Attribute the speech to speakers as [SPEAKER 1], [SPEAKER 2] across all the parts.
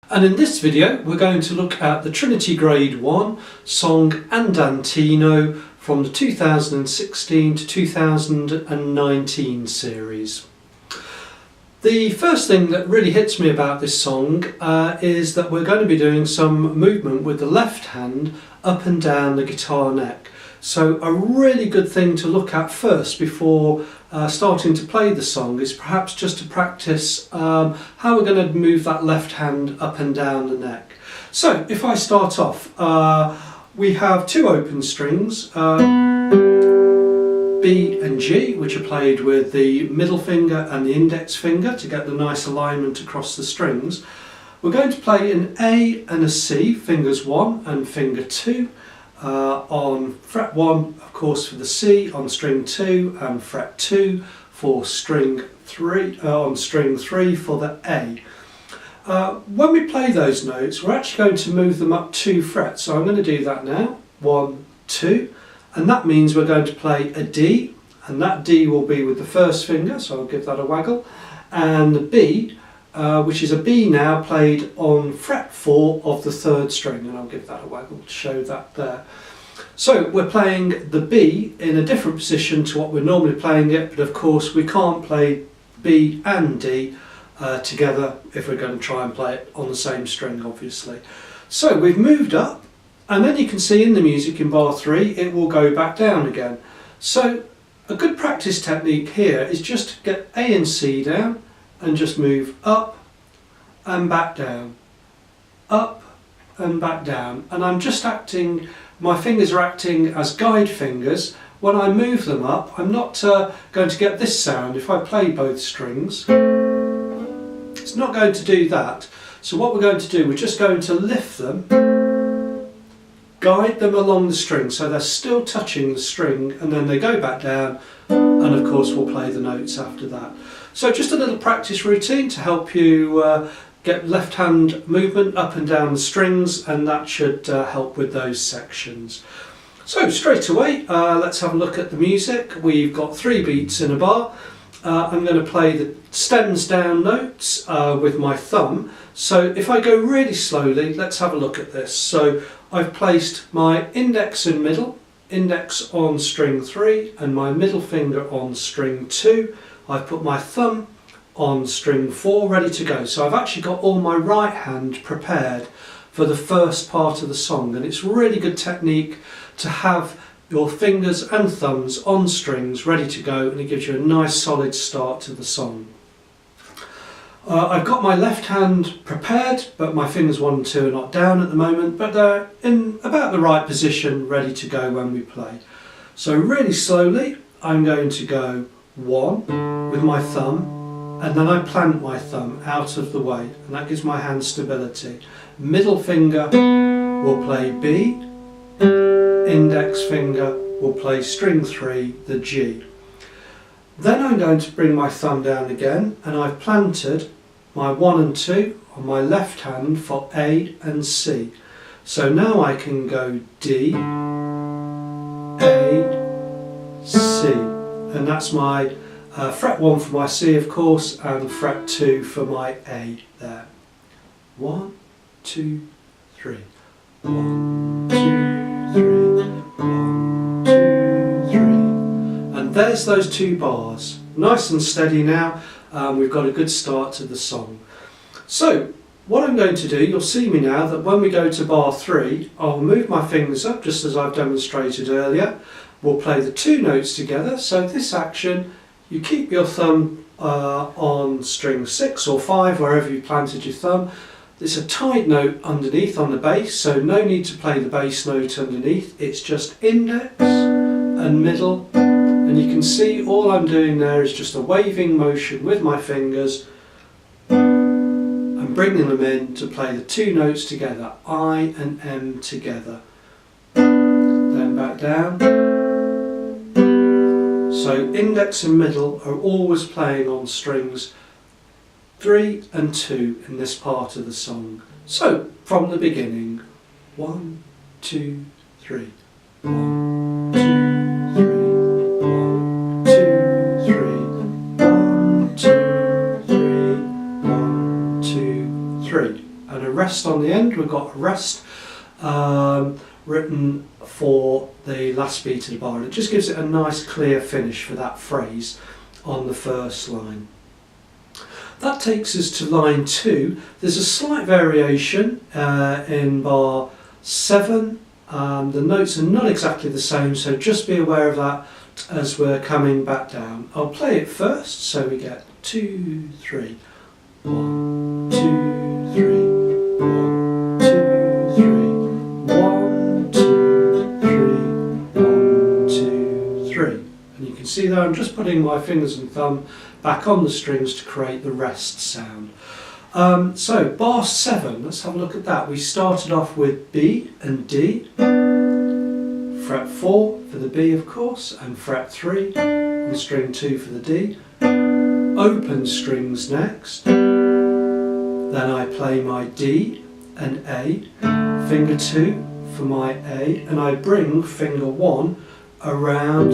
[SPEAKER 1] And in this video we're going to look at the Trinity Grade One song Andantino from the 2016 to 2019 series. The first thing that really hits me about this song is that we're going to be doing some movement with the left hand up and down the guitar neck. So a really good thing to look at first before starting to play the song is perhaps just to practice how we're going to move that left hand up and down the neck. So if I start off, we have two open strings, B and G, which are played with the middle finger and the index finger to get the nice alignment across the strings. We're going to play an A and a C, fingers 1 and finger 2. On fret 1 of course for the C, on string 2, and fret 2 for string 3, on string 3 for the A. When we play those notes we're actually going to move them up 2 frets, so I'm going to do that now. 1, 2, and that means we're going to play a D, and that D will be with the first finger, so I'll give that a waggle, and the B, which is a B now, played on fret 4 of the third string, and I'll give that a waggle to show that there. So we're playing the B in a different position to what we're normally playing it, but of course we can't play B and D together if we're going to try and play it on the same string, obviously. So we've moved up, and then you can see in the music in bar 3 it will go back down again. So a good practice technique here is just to get A and C down and just move up and back down, up and back down, and I'm just acting, my fingers are acting as guide fingers. When I move them up, I'm not going to get this sound. If I play both strings, it's not going to do that. So what we're going to do, we're just going to lift them, guide them along the string so they're still touching the string, and then they go back down, and of course we'll play the notes after that. So just a little practice routine to help you get left hand movement up and down the strings, and that should help with those sections. So straight away let's have a look at the music. We've got 3 beats in a bar. I'm going to play the stems down notes with my thumb. So if I go really slowly, let's have a look at this. So I've placed my index and middle, index on string 3 and my middle finger on string 2. I've put my thumb on string 4 ready to go. So I've actually got all my right hand prepared for the first part of the song, and it's really good technique to have your fingers and thumbs on strings ready to go, and it gives you a nice solid start to the song. I've got my left hand prepared, but my fingers 1 and 2 are not down at the moment, but they're in about the right position ready to go when we play. So really slowly I'm going to go 1 with my thumb, and then I plant my thumb out of the way, and that gives my hand stability. Middle finger will play B, index finger will play string 3, the G. Then I'm going to bring my thumb down again, and I've planted my 1 and 2 on my left hand for A and C. So now I can go D, A, C, and that's my fret 1 for my C of course, and fret 2 for my A there. 1, 2, 3. 1, 2, 3. 1, 2, 3. And there's those 2 bars. Nice and steady now. We've got a good start to the song. So what I'm going to do, you'll see me now that when we go to bar 3, I'll move my fingers up just as I've demonstrated earlier. We'll play the 2 notes together. So this action, you keep your thumb on string 6 or 5, wherever you planted your thumb. There's a tied note underneath on the bass, so no need to play the bass note underneath. It's just index and middle, and you can see all I'm doing there is just a waving motion with my fingers and bringing them in to play the 2 notes together, I and M together. Then back down. So index and middle are always playing on strings 3 and 2 in this part of the song. So from the beginning, 1, 2, 3. 1, 2, 3. 1, 2, 3. 1, 2, 3. 1, 2, 3. And a rest on the end. We've got a rest written for the last beat of the bar. It just gives it a nice clear finish for that phrase on the first line. That takes us to line 2. There's a slight variation in bar 7. The notes are not exactly the same, so just be aware of that as we're coming back down. I'll play it first, so we get 2, 3, 1, 2, 3, 1, 2, 3, 1, 2, 3, 1, 2, 3. And you can see there I'm just putting my fingers and thumb back on the strings to create the rest sound. So bar 7, let's have a look at that. We started off with B and D, fret 4 for the B of course, and fret 3 and string 2 for the D. Open strings next, then I play my D and A, finger 2 for my A, and I bring finger 1 around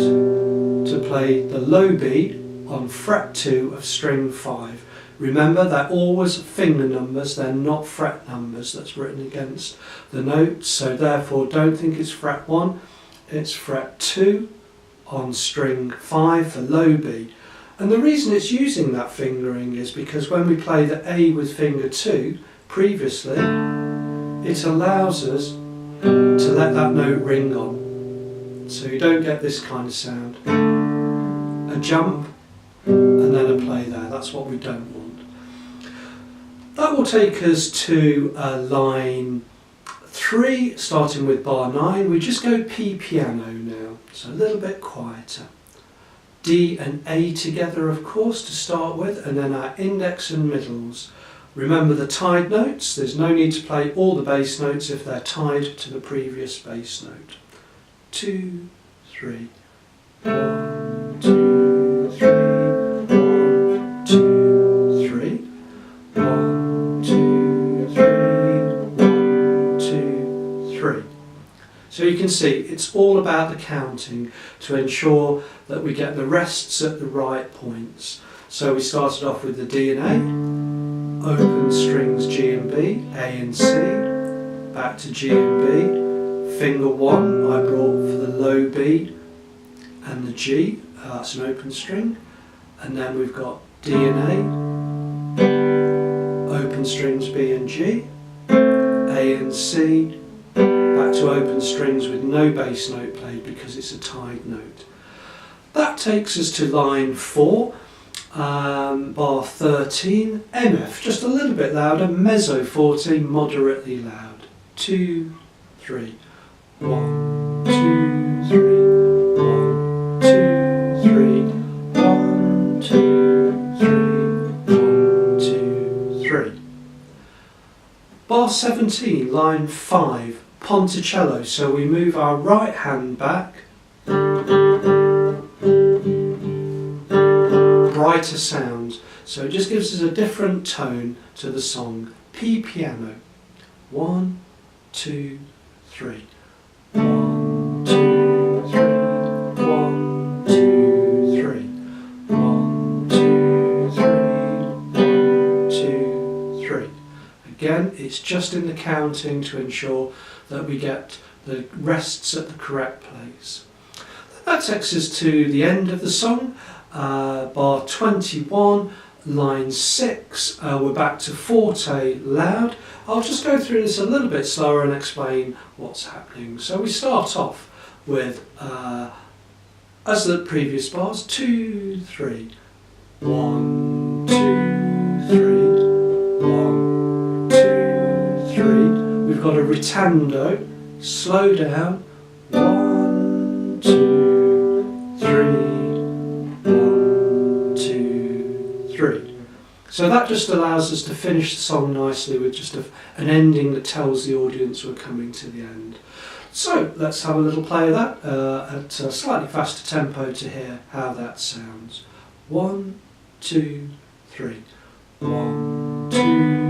[SPEAKER 1] to play the low B on fret 2 of string 5. Remember, they're always finger numbers, they're not fret numbers that's written against the notes, so therefore don't think it's fret 1, it's fret 2 on string 5 for low B. And the reason it's using that fingering is because when we play the A with finger 2 previously, it allows us to let that note ring on. So you don't get this kind of sound. A jump and then a play there, that's what we don't want. That will take us to line 3, starting with bar 9. We just go P piano now, so a little bit quieter. D and A together of course to start with, and then our index and middles. Remember the tied notes, there's no need to play all the bass notes if they're tied to the previous bass note. 2, 3, 1, 2, 3, 1, 2, 3, 1, 2, 3, 1, 2, 3. So you can see it's all about the counting to ensure that we get the rests at the right points. So we started off with the D and A, open strings G and B, A and C, back to G and B, finger 1 I brought for the low B and the G, that's an open string, and then we've got D and A, open strings B and G, A and C, back to open strings with no bass note played because it's a tied note. That takes us to line 4, bar 13, MF, just a little bit louder, mezzo forte, moderately loud. 2, 3, 1, 2, 3, 1, 2, 3, 1, 2, 3, 1, 2, 3. Bar 17, line 5, Ponticello, so we move our right hand back, brighter sounds, so it just gives us a different tone to the song. P piano, 1, 2, 3, 1, 2, 3, 1, 2, 3, 1, 2, 3, 1, 2, 3. Again, it's just in the counting to ensure that we get the rests at the correct place. That takes us to the end of the song, bar 21, line 6, we're back to forte loud. I'll just go through this a little bit slower and explain what's happening. So we start off with, as the previous bars, 2, 3, 1, 2, 3, 1, 2, 3. We've got a ritando, slow down, 1, 2, 3, 1, 2, 3. So that just allows us to finish the song nicely with just an ending that tells the audience we're coming to the end. So let's have a little play of that at a slightly faster tempo to hear how that sounds. 1, 2, 3. 1, 2,